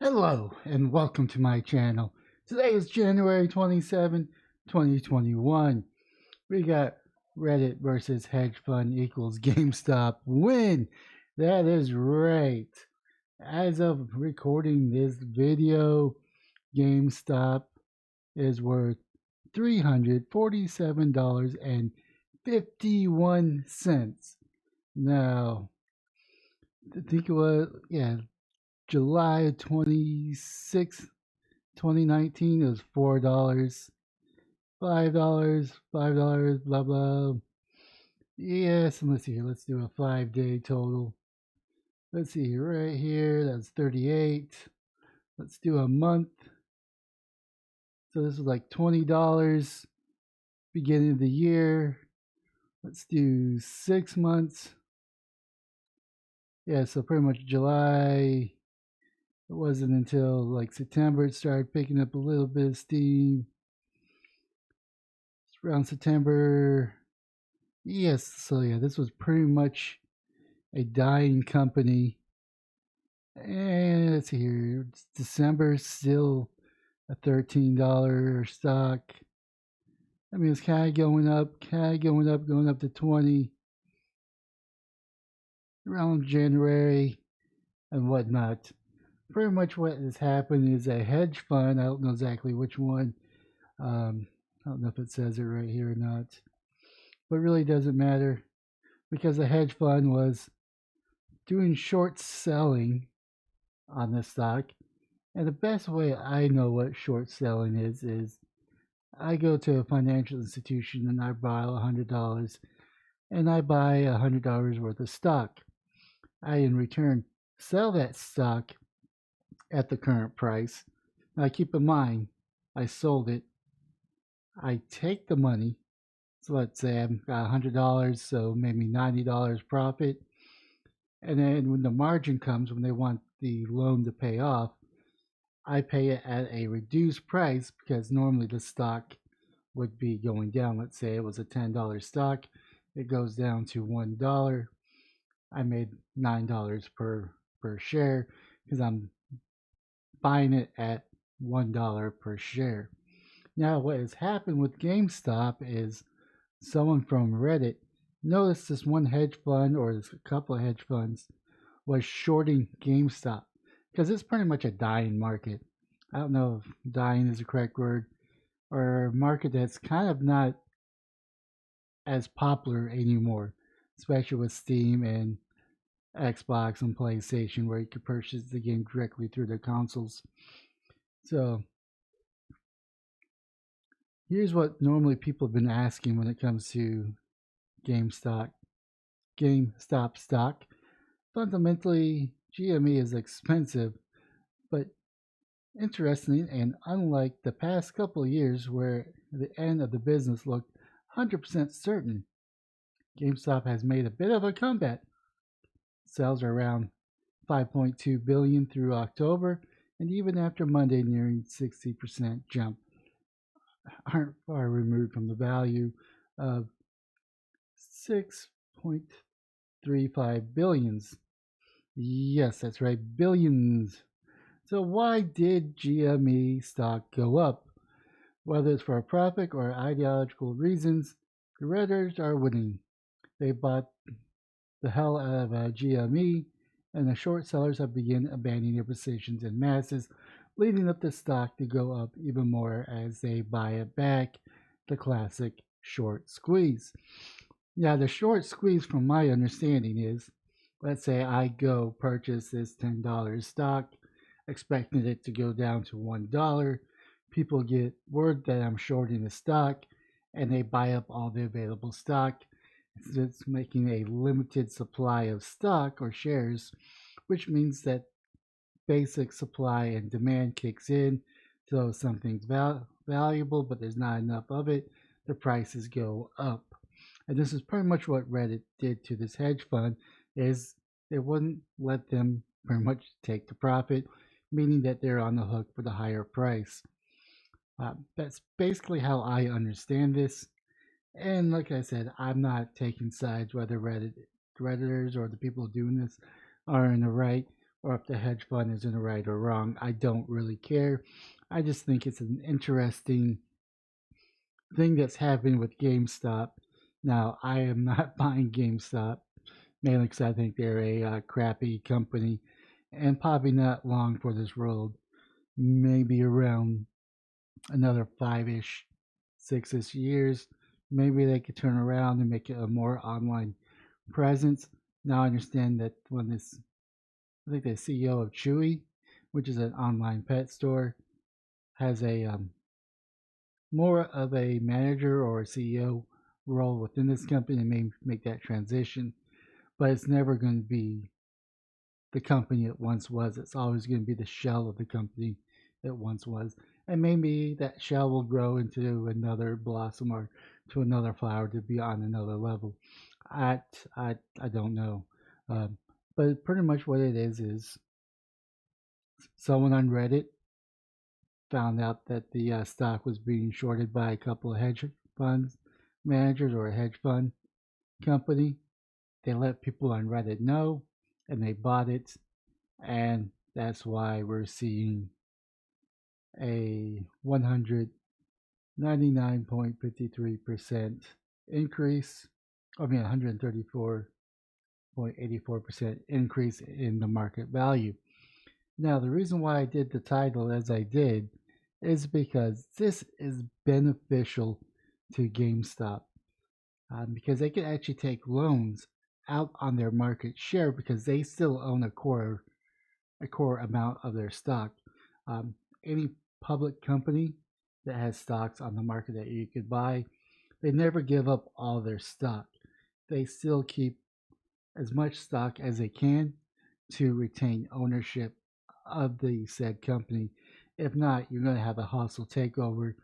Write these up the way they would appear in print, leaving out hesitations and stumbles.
Hello and welcome to my channel. Today is January 27, 2021. We got Reddit versus hedge fund equals GameStop win. That is right. As of recording this video, GameStop is worth $347.51. Now, I think it was, July 26th, 2019 is $4, $5, blah blah. Yes, let's see here. Let's do a 5-day total. Let's see right here. That's 38. Let's do a month. So this is like $20 beginning of the year. Let's do 6 months. Yeah, so pretty much July. It wasn't until like September it started picking up a little bit of steam. It's around September. Yes, so yeah, this was pretty much a dying company. And let's see here, it's December, still a $13 stock. I mean, it's kind of going up, going up to 20 around January and whatnot. Pretty much what has happened is a hedge fund. I don't know exactly which one. I don't know if it says it right here or not, but it really doesn't matter because the hedge fund was doing short selling on the stock. And the best way I know what short selling is I go to a financial institution and I borrow $100 and I buy $100 worth of stock. I in return sell that stock at the current price. Now keep in mind, I sold it. I take the money. So let's say I've got $100, so maybe $90 profit. And then when the margin comes, when they want the loan to pay off, I pay it at a reduced price because normally the stock would be going down. Let's say it was a $10 stock, it goes down to $1. I made $9 per share because I'm buying it at $1 per share. Now, what has happened with GameStop is someone from Reddit noticed this one hedge fund or this couple of hedge funds was shorting GameStop because it's pretty much a dying market. I don't know if dying is the correct word, or a market that's kind of not as popular anymore, especially with Steam and Xbox and PlayStation, where you can purchase the game directly through their consoles. So here's what normally people have been asking when it comes to GameStop stock. Fundamentally, GME is expensive, but interesting, and unlike the past couple of years where the end of the business looked 100% certain, GameStop has made a bit of a comeback. Sales are around 5.2 billion through October, and even after Monday nearing 60% jump, aren't far removed from the value of 6.35 billions. Yes, that's right, billions. So why did GME stock go up? Whether it's for a profit or ideological reasons, the Redditors are winning. They bought the hell out of GME, and the short sellers have begun abandoning their positions in masses, leading up the stock to go up even more as they buy it back, the classic short squeeze. Now, the short squeeze, from my understanding, is let's say I go purchase this $10 stock, expecting it to go down to $1. People get word that I'm shorting the stock and they buy up all the available stock. It's making a limited supply of stock or shares, which means that basic supply and demand kicks in. So if something's valuable, but there's not enough of it, the prices go up. And this is pretty much what Reddit did to this hedge fund, is they wouldn't let them pretty much take the profit, meaning that they're on the hook for the higher price. That's basically how I understand this. And like I said, I'm not taking sides whether Redditors or the people doing this are in the right. or if the hedge fund is in the right or wrong. I don't really care. I just think it's an interesting thing that's happening with GameStop. Now, I am not buying GameStop mainly because I think they're a crappy company and probably not long for this world. Maybe around another 5-ish, 6-ish years. Maybe they could turn around and make it a more online presence. Now I understand that when this, I think the CEO of Chewy, which is an online pet store, has a more of a manager or a CEO role within this company and may make that transition. But it's never going to be the company it once was. It's always going to be the shell of the company it once was. And maybe that shell will grow into another blossom or to another flower to be on another level. I, I don't know. Um, but pretty much what it is someone on Reddit found out that the stock was being shorted by a couple of hedge funds managers or a hedge fund company. They let people on Reddit know and they bought it. And that's why we're seeing a 199.53% increase. I mean, 134.84% increase in the market value. Now, the reason why I did the title as I did is because this is beneficial to GameStop because they can actually take loans out on their market share because they still own a core amount of their stock. Any public company that has stocks on the market that you could buy, they never give up all their stock. They still keep as much stock as they can to retain ownership of the said company. If not, you're going to have a hostile takeover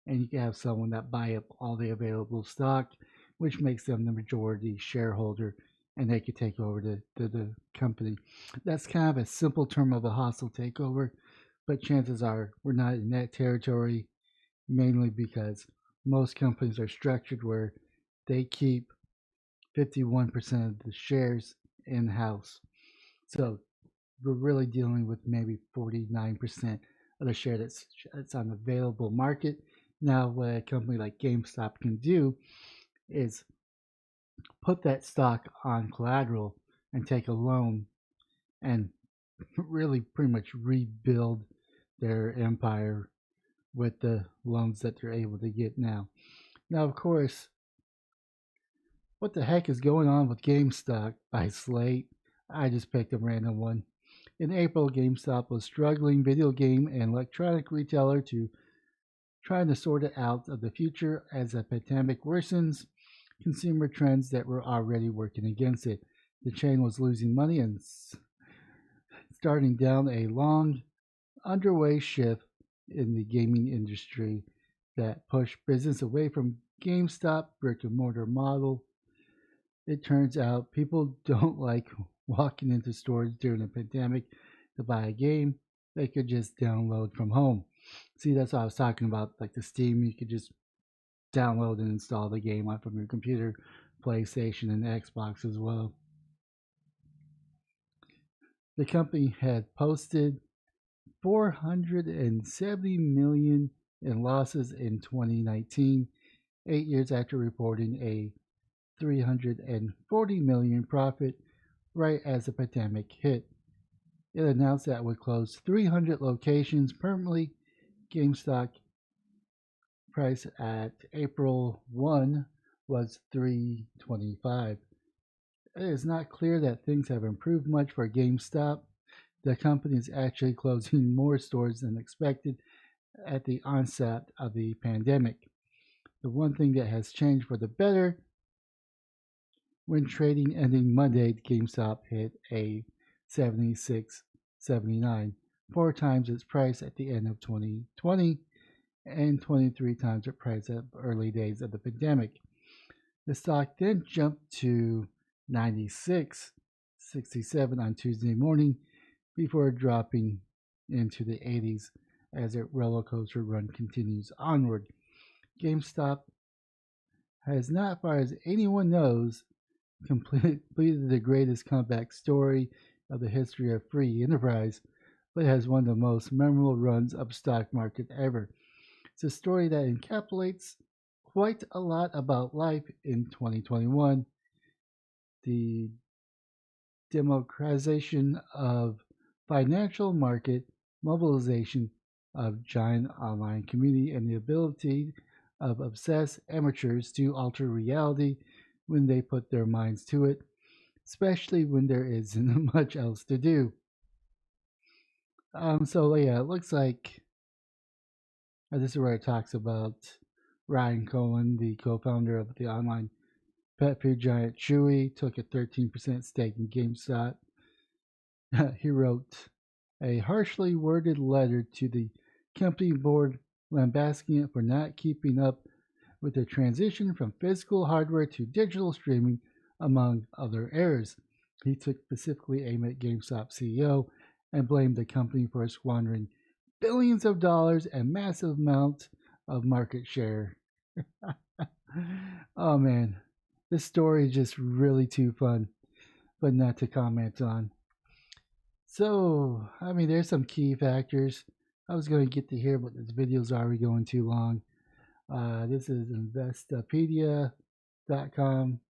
and you can have someone that buy up all the available stock, which makes them the majority shareholder and they could take over the company. That's kind of a simple term of a hostile takeover, but chances are we're not in that territory, mainly because most companies are structured where they keep 51% of the shares in house. So we're really dealing with maybe 49% of the share that's on the available market. Now, what a company like GameStop can do is put that stock on collateral and take a loan and really pretty much rebuild their empire with the loans that they're able to get now. Now, of course, what the heck is going on with GameStop by Slate? I just picked a random one. In April, GameStop was struggling video game and electronic retailer to trying to sort it out of the future as the pandemic worsens consumer trends that were already working against it. The chain was losing money and starting down a long, underway shift in the gaming industry that pushed business away from GameStop brick and mortar model. It turns out people don't like walking into stores during the pandemic to buy a game they could just download from home. See, that's what I was talking about, like the Steam, you could just download and install the game on from your computer, PlayStation, and Xbox as well. The company had posted 470 million in losses in 2019, 8 years after reporting a 340 million profit right as the pandemic hit. It announced that it would close 300 locations permanently. GameStop price at April 1 was $3.25. It is not clear that things have improved much for GameStop. The company is actually closing more stores than expected at the onset of the pandemic. The one thing that has changed for the better, when trading ending Monday, GameStop hit a 76.79, 4 times its price at the end of 2020 and 23 times its price at the early days of the pandemic. The stock then jumped to 96.67 on Tuesday morning before dropping into the 80s as its roller coaster run continues onward. GameStop has not, as far as anyone knows, completed the greatest comeback story of the history of free enterprise, but has one of the most memorable runs of stock market ever. It's a story that encapsulates quite a lot about life in 2021, the democratization of financial market, mobilization of giant online community, and the ability of obsessed amateurs to alter reality when they put their minds to it, especially when there isn't much else to do. So yeah, it looks like this is where it talks about Ryan Cohen, the co-founder of the online pet food giant Chewy, took a 13% stake in GameStop. He wrote a harshly worded letter to the company board lambasting it for not keeping up with the transition from physical hardware to digital streaming, among other errors. He took specifically aim at GameStop CEO and blamed the company for squandering billions of dollars and massive amounts of market share. Oh man, this story is just really too fun, but not to comment on. So, I mean, there's some key factors. I was going to get to here, but this video's already going too long. This is investopedia.com.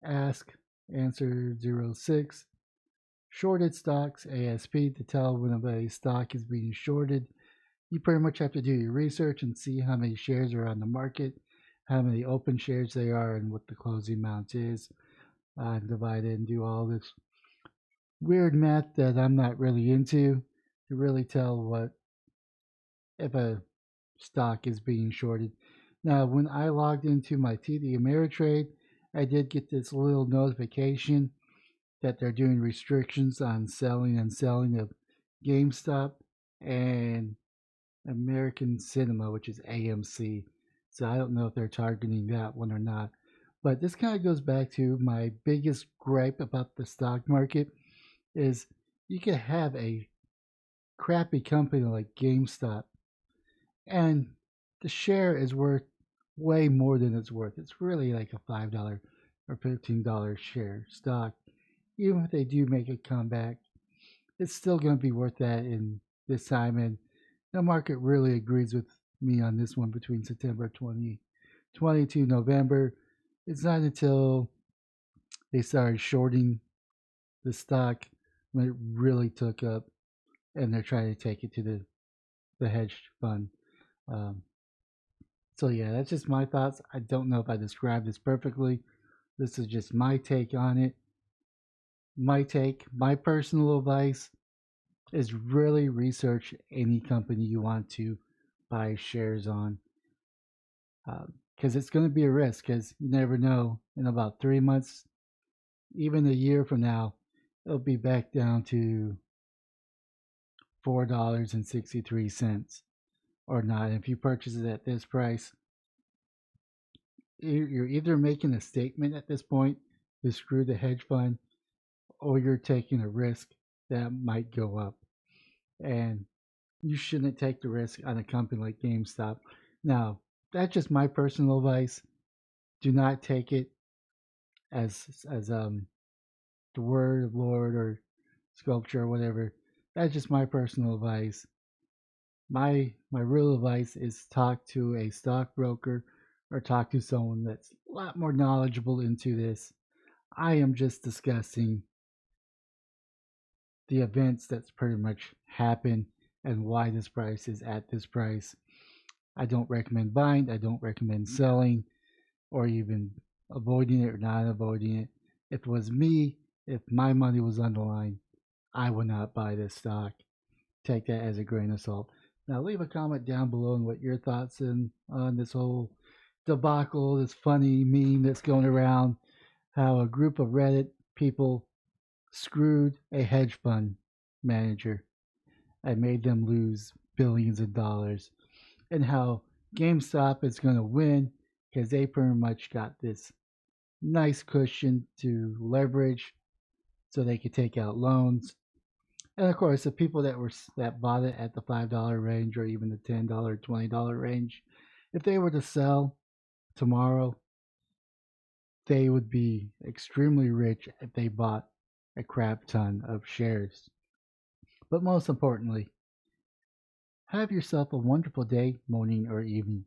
Ask answer 06. Shorted stocks, ASP, to tell when a stock is being shorted. You pretty much have to do your research and see how many shares are on the market, how many open shares they are, and what the closing amount is. Divide it and do all this weird math that I'm not really into to really tell what if a stock is being shorted. Now, when I logged into my TD Ameritrade, I did get this little notification that they're doing restrictions on selling and selling of GameStop and American Cinema, which is AMC. So I don't know if they're targeting that one or not. But this kind of goes back to my biggest gripe about the stock market is you could have a crappy company like GameStop and the share is worth way more than it's worth. It's really like a $5 or $15 share stock. Even if they do make a comeback, it's still going to be worth that in this time. And the market really agrees with me on this one between September 2020 to November. It's not until they started shorting the stock when it really took up and they're trying to take it to the hedge fund. Um, so yeah, that's just my thoughts. I don't know if I described this perfectly. This is just my take on it. My take, my personal advice is really research any company you want to buy shares on because it's going to be a risk because you never know in about 3 months, even a year from now, it'll be back down to $4.63 or not. If you purchase it at this price, you're either making a statement at this point to screw the hedge fund or you're taking a risk that might go up. And you shouldn't take the risk on a company like GameStop. Now, that's just my personal advice. Do not take it as the word of Lord or sculpture or whatever. That's just my personal advice. My real advice is talk to a stockbroker or talk to someone that's a lot more knowledgeable into this. I am just discussing the events that's pretty much happened and why this price is at this price. I don't recommend buying, I don't recommend selling or even avoiding it or not avoiding it. If it was me, if my money was on the line, I would not buy this stock. Take that as a grain of salt. Now leave a comment down below on what your thoughts on this whole debacle, this funny meme that's going around, how a group of Reddit people screwed a hedge fund manager and made them lose billions of dollars, and how GameStop is going to win because they pretty much got this nice cushion to leverage so they could take out loans. And of course, the people that bought it at the $5 range or even the $10, $20 range, if they were to sell tomorrow, they would be extremely rich if they bought a crap ton of shares. But most importantly, have yourself a wonderful day, morning, or evening.